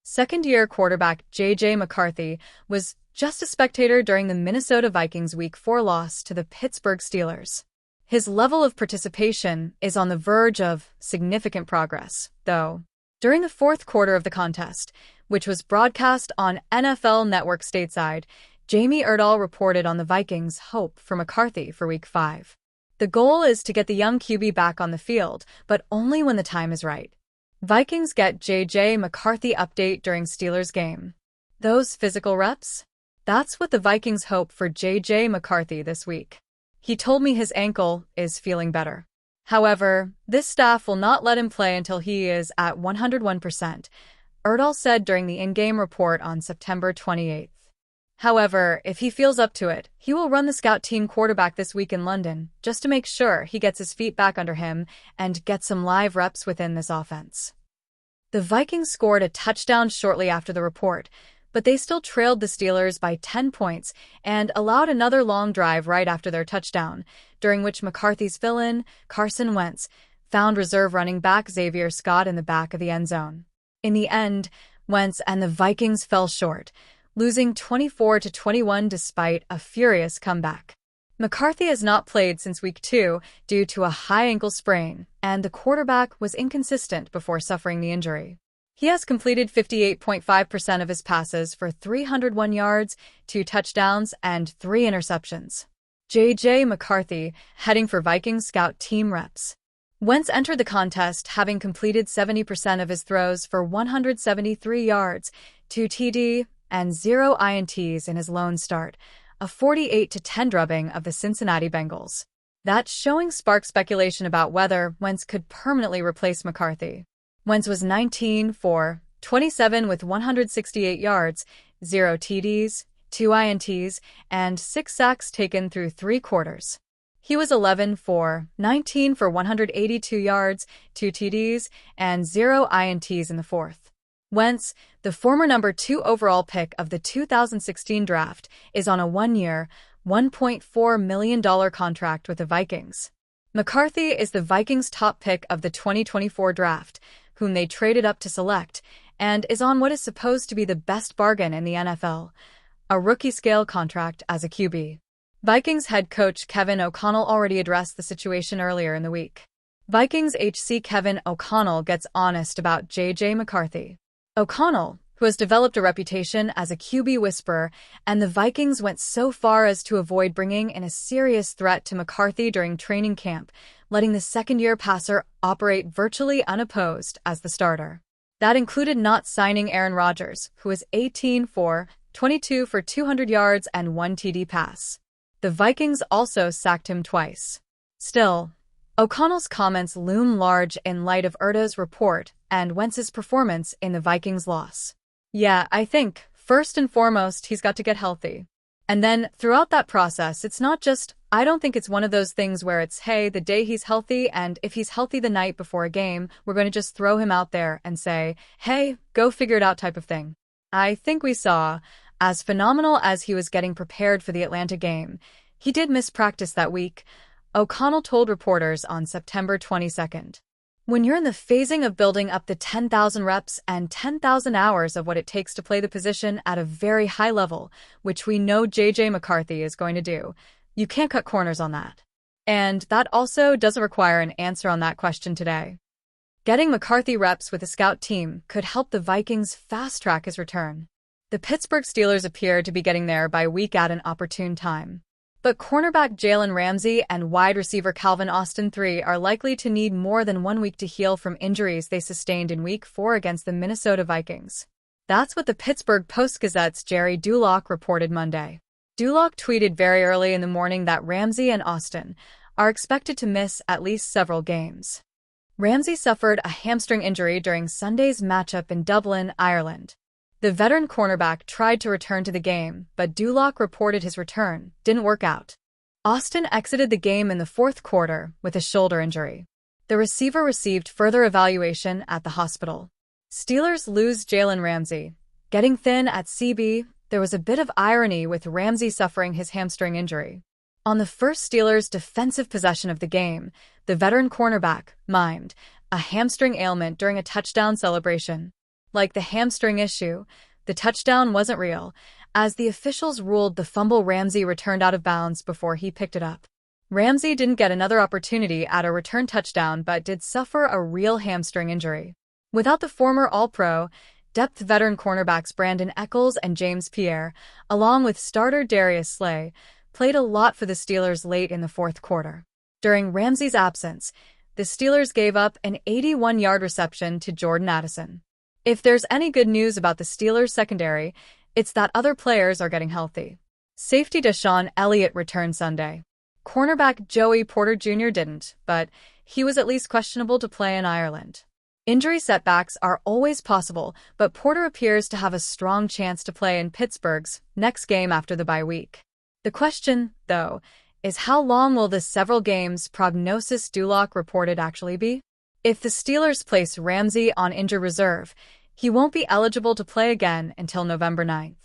Second-year quarterback J.J. McCarthy was just a spectator during the Minnesota Vikings Week 4 loss to the Pittsburgh Steelers. His level of participation is on the verge of significant progress, though. During the fourth quarter of the contest, which was broadcast on NFL Network stateside, Jamie Erdahl reported on the Vikings' hope for McCarthy for Week 5. The goal is to get the young QB back on the field, but only when the time is right. Vikings get J.J. McCarthy update during Steelers game. Those physical reps? That's what the Vikings hope for J.J. McCarthy this week. He told me his ankle is feeling better. However, this staff will not let him play until he is at 101%, Erdahl said during the in-game report on September 28th. However, if he feels up to it, he will run the scout team quarterback this week in London, just to make sure he gets his feet back under him and get some live reps within this offense. The Vikings scored a touchdown shortly after the report, but they still trailed the Steelers by 10 points and allowed another long drive right after their touchdown, during which McCarthy's fill-in, Carson Wentz, found reserve running back Xavier in the back of the end zone. In the end, Wentz and the Vikings fell short, losing 24-21 despite a furious comeback. McCarthy has not played since Week 2 due to a high ankle sprain, and the quarterback was inconsistent before suffering the injury. He has completed 58.5% of his passes for 301 yards, 2 touchdowns, and 3 interceptions. J.J. McCarthy, heading for Vikings scout team reps. Wentz entered the contest having completed 70% of his throws for 173 yards, 2 TD, and 0 INTs in his lone start, a 48-10 drubbing of the Cincinnati Bengals. That's showing spark speculation about whether Wentz could permanently replace McCarthy. Wentz was 19 for 27 with 168 yards, 0 TDs, 2 INTs, and 6 sacks taken through 3 quarters. He was 11 for 19 for 182 yards, 2 TDs, and 0 INTs in the fourth. Wentz, the former number 2 overall pick of the 2016 draft, is on a 1-year, $1.4 million contract with the Vikings. McCarthy is the Vikings' top pick of the 2024 draft, whom they traded up to select, and is on what is supposed to be the best bargain in the NFL, a rookie-scale contract as a QB. Vikings head coach Kevin O'Connell already addressed the situation earlier in the week. Vikings HC Kevin O'Connell gets honest about J.J. McCarthy. O'Connell, who has developed a reputation as a QB whisperer, and the Vikings went so far as to avoid bringing in a serious threat to McCarthy during training camp, letting the second-year passer operate virtually unopposed as the starter. That included not signing Aaron Rodgers, who was 18 for 22 for 200 yards and 1 TD pass. The Vikings also sacked him twice. Still, O'Connell's comments loom large in light of Erdahl's report and Wentz's performance in the Vikings' loss. Yeah, I think, first and foremost, he's got to get healthy. And then, throughout that process, it's not just, I don't think it's one of those things where it's, hey, the day he's healthy, and if he's healthy the night before a game, we're going to just throw him out there and say, hey, go figure it out type of thing. I think we saw, as phenomenal as he was getting prepared for the Atlanta game, he did miss practice that week, O'Connell told reporters on September 22nd. When you're in the phasing of building up the 10,000 reps and 10,000 hours of what it takes to play the position at a very high level, which we know J.J. McCarthy is going to do, you can't cut corners on that. And that also doesn't require an answer on that question today. Getting McCarthy reps with the scout team could help the Vikings fast-track his return. The Pittsburgh Steelers appear to be getting there by week at an opportune time. But cornerback Jalen Ramsey and wide receiver Calvin Austin III are likely to need more than 1 week to heal from injuries they sustained in Week 4 against the Minnesota Vikings. That's what the Pittsburgh Post-Gazette's Jerry Duloc reported Monday. Duloc tweeted very early in the morning that Ramsey and Austin are expected to miss at least several games. Ramsey suffered a hamstring injury during Sunday's matchup in Dublin, Ireland. The veteran cornerback tried to return to the game, but Duloc reported his return didn't work out. Austin exited the game in the fourth quarter with a shoulder injury. The receiver received further evaluation at the hospital. Steelers lose Jalen Ramsey. Getting thin at CB, there was a bit of irony with Ramsey suffering his hamstring injury. On the first Steelers' defensive possession of the game, the veteran cornerback mimed a hamstring ailment during a touchdown celebration. Like the hamstring issue, the touchdown wasn't real, as the officials ruled the fumble Ramsey returned out of bounds before he picked it up. Ramsey didn't get another opportunity at a return touchdown but did suffer a real hamstring injury. Without the former All-Pro, depth veteran cornerbacks Brandon Echols and James Pierre, along with starter Darius Slay, played a lot for the Steelers late in the fourth quarter. During Ramsey's absence, the Steelers gave up an 81-yard reception to Jordan Addison. If there's any good news about the Steelers' secondary, it's that other players are getting healthy. Safety Deshaun Elliott returned Sunday. Cornerback Joey Porter Jr. didn't, but he was at least questionable to play in Ireland. Injury setbacks are always possible, but Porter appears to have a strong chance to play in Pittsburgh's next game after the bye week. The question, though, is how long will this several games prognosis Duloc reported actually be? If the Steelers place Ramsey on injured reserve, he won't be eligible to play again until November 9th.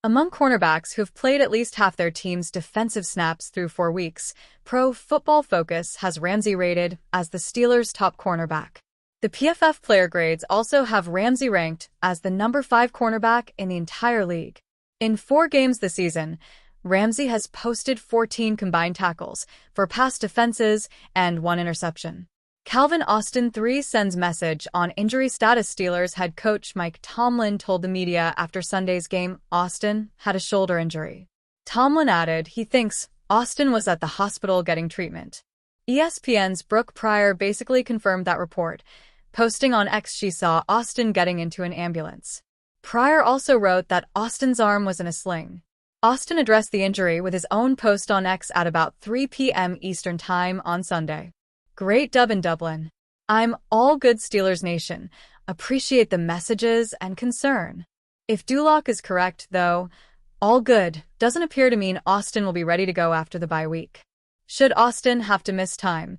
Among cornerbacks who've played at least half their team's defensive snaps through 4 weeks, Pro Football Focus has Ramsey rated as the Steelers' top cornerback. The PFF player grades also have Ramsey ranked as the number 5 cornerback in the entire league. In 4 games this season, Ramsey has posted 14 combined tackles for pass defenses and 1 interception. Calvin Austin III sends message on injury status. Steelers head coach Mike Tomlin told the media after Sunday's game Austin had a shoulder injury. Tomlin added he thinks Austin was at the hospital getting treatment. ESPN's Brooke Pryor basically confirmed that report, posting on X she saw Austin getting into an ambulance. Pryor also wrote that Austin's arm was in a sling. Austin addressed the injury with his own post on X at about 3 p.m. Eastern Time on Sunday. Great dub in Dublin. I'm all good Steelers Nation. Appreciate the messages and concern. If Duloc is correct, though, all good doesn't appear to mean Austin will be ready to go after the bye week. Should Austin have to miss time,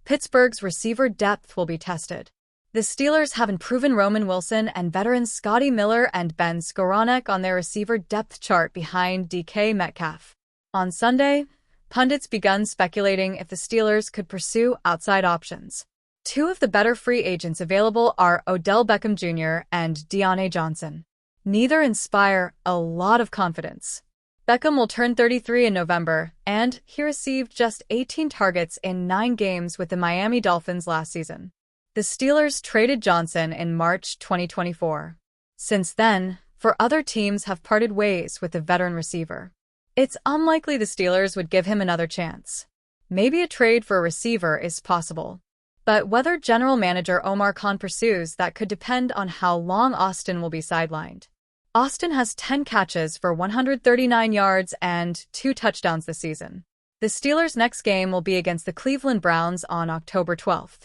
Pittsburgh's receiver depth will be tested. The Steelers have improved Roman Wilson and veterans Scotty Miller and Ben Skowronek on their receiver depth chart behind DK Metcalf. On Sunday, pundits begun speculating if the Steelers could pursue outside options. 2 of the better free agents available are Odell Beckham Jr. and Deontay Johnson. Neither inspire a lot of confidence. Beckham will turn 33 in November, and he received just 18 targets in 9 games with the Miami Dolphins last season. The Steelers traded Johnson in March 2024. Since then, other teams have parted ways with the veteran receiver. It's unlikely the Steelers would give him another chance. Maybe a trade for a receiver is possible. But whether general manager Omar Khan pursues that could depend on how long Austin will be sidelined. Austin has 10 catches for 139 yards and 2 touchdowns this season. The Steelers' next game will be against the Cleveland Browns on October 12th.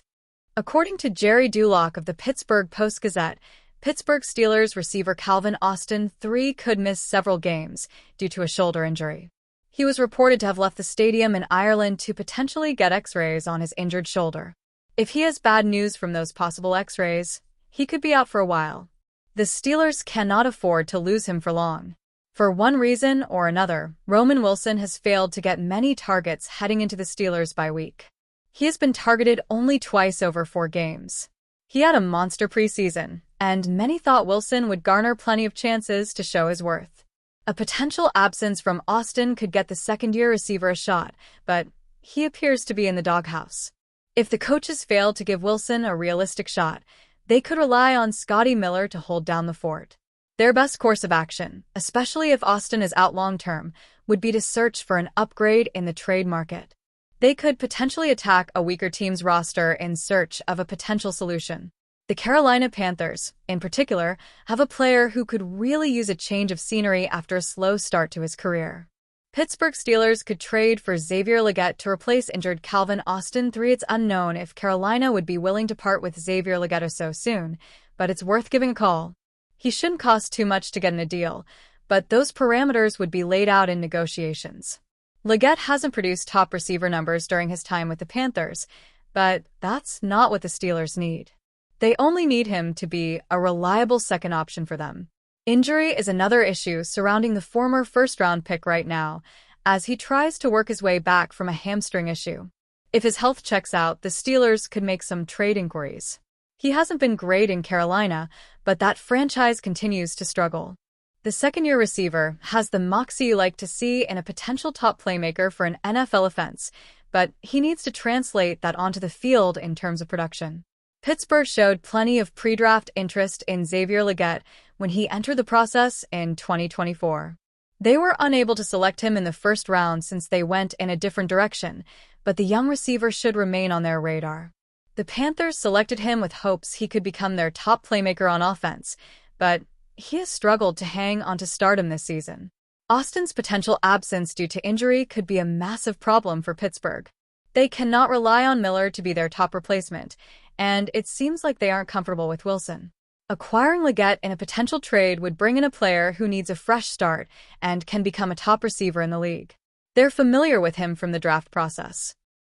According to Jerry Duloc of the Pittsburgh Post-Gazette, Pittsburgh Steelers receiver Calvin Austin III could miss several games due to a shoulder injury. He was reported to have left the stadium in Ireland to potentially get X-rays on his injured shoulder. If he has bad news from those possible X-rays, he could be out for a while. The Steelers cannot afford to lose him for long. For one reason or another, Roman Wilson has failed to get many targets heading into the Steelers bye week. He has been targeted only twice over 4 games. He had a monster preseason, and many thought Wilson would garner plenty of chances to show his worth. A potential absence from Austin could get the second-year receiver a shot, but he appears to be in the doghouse. If the coaches fail to give Wilson a realistic shot, they could rely on Scotty Miller to hold down the fort. Their best course of action, especially if Austin is out long-term, would be to search for an upgrade in the trade market. They could potentially attack a weaker team's roster in search of a potential solution. The Carolina Panthers, in particular, have a player who could really use a change of scenery after a slow start to his career. Pittsburgh Steelers could trade for Xavier Legette to replace injured Calvin Austin III. It's unknown if Carolina would be willing to part with Xavier Legette so soon, but it's worth giving a call. He shouldn't cost too much to get in a deal, but those parameters would be laid out in negotiations. Legette hasn't produced top receiver numbers during his time with the Panthers, but that's not what the Steelers need. They only need him to be a reliable second option for them. Injury is another issue surrounding the former first-round pick right now, as he tries to work his way back from a hamstring issue. If his health checks out, the Steelers could make some trade inquiries. He hasn't been great in Carolina, but that franchise continues to struggle. The second-year receiver has the moxie you like to see in a potential top playmaker for an NFL offense, but he needs to translate that onto the field in terms of production. Pittsburgh showed plenty of pre-draft interest in Xavier Legette when he entered the process in 2024. They were unable to select him in the first round since they went in a different direction, but the young receiver should remain on their radar. The Panthers selected him with hopes he could become their top playmaker on offense, but he has struggled to hang onto stardom this season. Austin's potential absence due to injury could be a massive problem for Pittsburgh. They cannot rely on Miller to be their top replacement, and it seems like they aren't comfortable with Wilson. Acquiring Legette in a potential trade would bring in a player who needs a fresh start and can become a top receiver in the league. They're familiar with him from the draft process.